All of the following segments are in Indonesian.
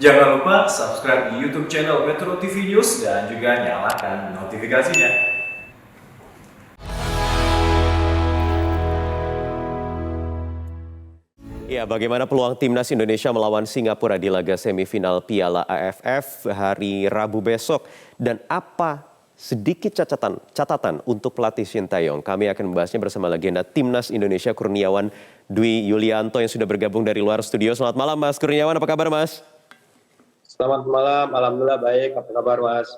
Jangan lupa subscribe di YouTube channel Metro TV News dan juga nyalakan notifikasinya. Ya, bagaimana peluang timnas Indonesia melawan Singapura di laga semifinal Piala AFF hari Rabu besok? Dan apa sedikit catatan untuk pelatih Sintayong? Kami akan membahasnya bersama legenda timnas Indonesia Kurniawan Dwi Yulianto yang sudah bergabung dari luar studio. Selamat malam Mas Kurniawan, apa kabar Mas? Selamat malam, alhamdulillah baik. Apa kabar, Mas?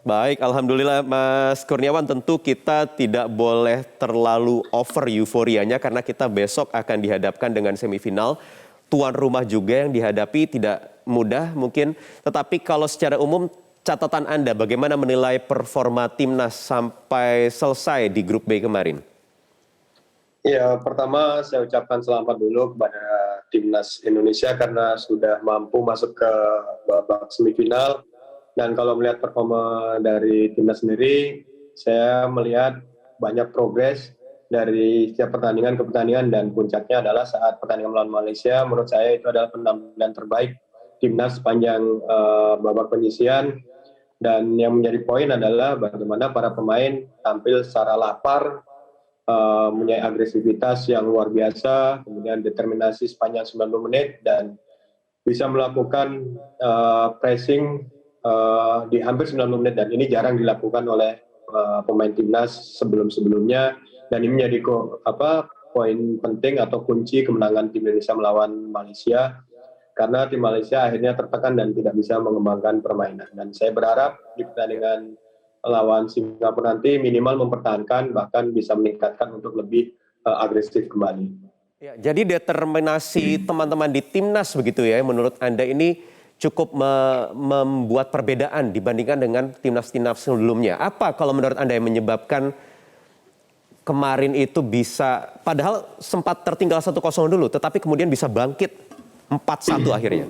Baik, alhamdulillah Mas Kurniawan, tentu kita tidak boleh terlalu over euforianya karena kita besok akan dihadapkan dengan semifinal. Tuan rumah juga yang dihadapi tidak mudah mungkin, tetapi kalau secara umum catatan Anda bagaimana menilai performa timnas sampai selesai di grup B kemarin? Ya, pertama saya ucapkan selamat dulu kepada timnas Indonesia karena sudah mampu masuk ke babak semifinal. Dan kalau melihat performa dari timnas sendiri, saya melihat banyak progres dari setiap pertandingan ke pertandingan dan puncaknya adalah saat pertandingan melawan Malaysia. Menurut saya itu adalah penampilan terbaik timnas sepanjang babak penyisihan. Dan yang menjadi poin adalah bagaimana para pemain tampil secara lapar, mempunyai agresivitas yang luar biasa, kemudian determinasi sepanjang 90 menit dan bisa melakukan pressing di hampir 90 menit dan ini jarang dilakukan oleh pemain timnas sebelum-sebelumnya dan ini menjadi poin penting atau kunci kemenangan tim Indonesia melawan Malaysia karena tim Malaysia akhirnya tertekan dan tidak bisa mengembangkan permainan dan saya berharap di pertandingan lawan Singapura nanti minimal mempertahankan bahkan bisa meningkatkan untuk lebih agresif kembali. Ya, jadi determinasi teman-teman di timnas begitu ya, menurut Anda ini cukup membuat perbedaan dibandingkan dengan timnas-timnas sebelumnya. Apa kalau menurut Anda yang menyebabkan kemarin itu bisa, padahal sempat tertinggal 1-0 dulu, tetapi kemudian bisa bangkit 4-1 akhirnya?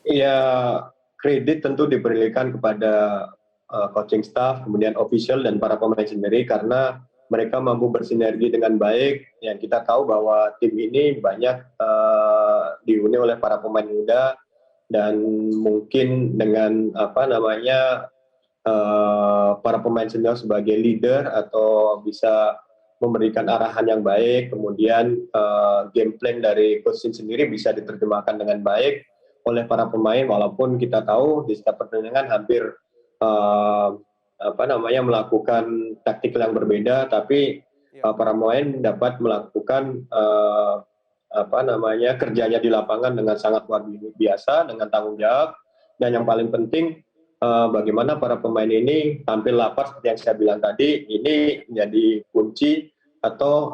Ya, kredit tentu diberikan kepada coaching staff, kemudian official dan para pemain sendiri karena mereka mampu bersinergi dengan baik. Yang kita tahu bahwa tim ini banyak dihuni oleh para pemain muda dan mungkin dengan para pemain senior sebagai leader atau bisa memberikan arahan yang baik, kemudian game plan dari coach sendiri bisa diterjemahkan dengan baik oleh para pemain walaupun kita tahu di setiap pertandingan hampir melakukan taktik yang berbeda, tapi para pemain dapat melakukan kerjanya di lapangan dengan sangat luar biasa dengan tanggung jawab dan yang paling penting bagaimana para pemain ini tampil lapar seperti yang saya bilang tadi ini menjadi kunci atau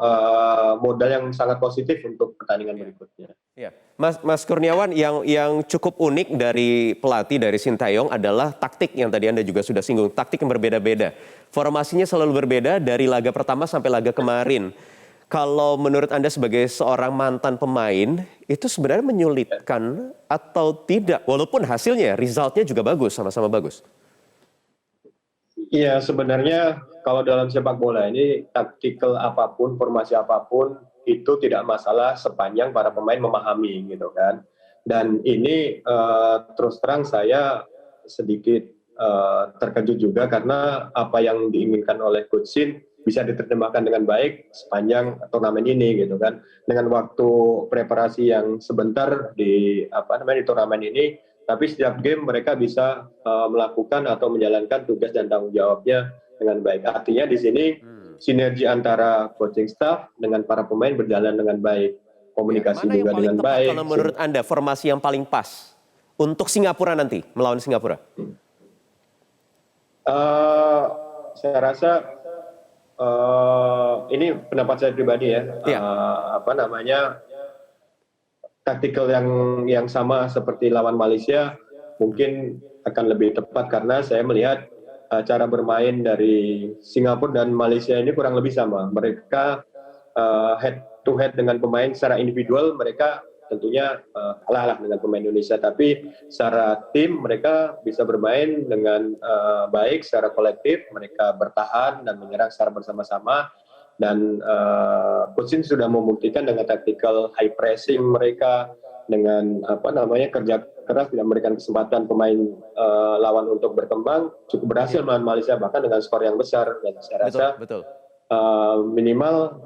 modal yang sangat positif untuk pertandingan berikutnya. Ya, Mas Kurniawan, yang cukup unik dari pelatih dari Sintayong adalah taktik yang tadi Anda juga sudah singgung, taktik yang berbeda-beda. Formasinya selalu berbeda dari laga pertama sampai laga kemarin. Kalau menurut Anda sebagai seorang mantan pemain, itu sebenarnya menyulitkan atau tidak? Walaupun hasilnya, resultnya juga bagus, sama-sama bagus. Iya, sebenarnya kalau dalam sepak bola ini taktikal apapun, formasi apapun itu tidak masalah sepanjang para pemain memahami gitu kan. Dan ini terus terang saya sedikit terkejut juga karena apa yang diinginkan oleh Coach Shin bisa diterjemahkan dengan baik sepanjang turnamen ini gitu kan. Dengan waktu preparasi yang sebentar di di turnamen ini, tapi setiap game mereka bisa melakukan atau menjalankan tugas dan tanggung jawabnya dengan baik. Artinya di sini sinergi antara coaching staff dengan para pemain berjalan dengan baik, komunikasi Mana yang juga paling dengan tepat baik. kalau menurut Anda formasi yang paling pas untuk Singapura nanti melawan Singapura? Saya rasa ini pendapat saya pribadi ya. Ya. Taktikal yang sama seperti lawan Malaysia mungkin akan lebih tepat karena saya melihat cara bermain dari Singapura dan Malaysia ini kurang lebih sama. Mereka head to head dengan pemain secara individual mereka tentunya kalah dengan pemain Indonesia, tapi secara tim mereka bisa bermain dengan baik secara kolektif, mereka bertahan dan menyerang secara bersama-sama. Dan Coach Shin sudah membuktikan dengan tactical high pressing mereka, dengan kerja keras tidak memberikan kesempatan pemain lawan untuk berkembang, cukup berhasil melawan Malaysia bahkan dengan skor yang besar. Dan saya rasa Betul. minimal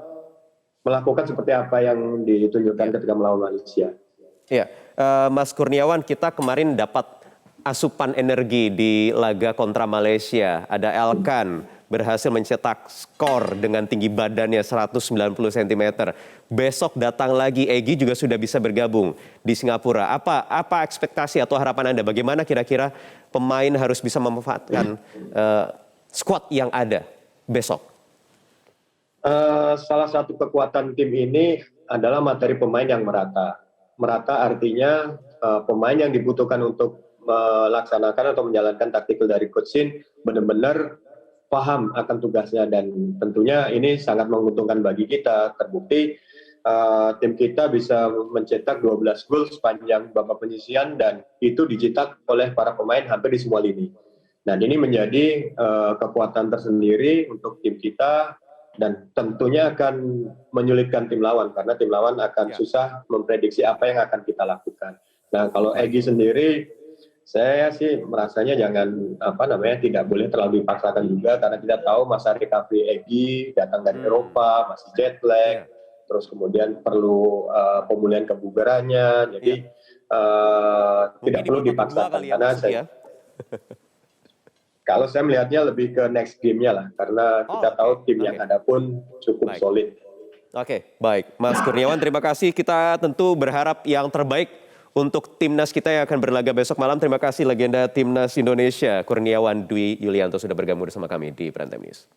melakukan seperti apa yang ditunjukkan ketika melawan Malaysia. Ya, Mas Kurniawan, kita kemarin dapat asupan energi di laga kontra Malaysia. Ada Elkan berhasil mencetak skor dengan tinggi badannya 190 cm. Besok datang lagi Egy juga sudah bisa bergabung di Singapura. Apa ekspektasi atau harapan Anda? Bagaimana kira-kira pemain harus bisa memanfaatkan squad yang ada besok? Salah satu kekuatan tim ini adalah materi pemain yang merata. Merata artinya pemain yang dibutuhkan untuk melaksanakan atau menjalankan taktikal dari Coach Shin benar-benar paham akan tugasnya, dan tentunya ini sangat menguntungkan bagi kita. Terbukti tim kita bisa mencetak 12 gol sepanjang babak penyisian dan itu dicetak oleh para pemain hampir di semua lini. Dan ini menjadi kekuatan tersendiri untuk tim kita dan tentunya akan menyulitkan tim lawan karena tim lawan akan susah memprediksi apa yang akan kita lakukan. Nah, kalau Egy sendiri saya sih merasanya jangan tidak boleh terlalu dipaksakan juga karena kita tahu masa recovery Egy datang dari Eropa, masih jet lag, terus kemudian perlu pemulihan kebugarannya, jadi tidak perlu dipaksakan karena saya kalau saya melihatnya lebih ke next game-nya lah, karena kita tahu tim yang ada pun cukup solid. Oke, baik. Mas Kurniawan, terima kasih. Kita tentu berharap yang terbaik untuk timnas kita yang akan berlaga besok malam. Terima kasih legenda timnas Indonesia, Kurniawan Dwi Yulianto sudah bergabung bersama kami di Prime Time News.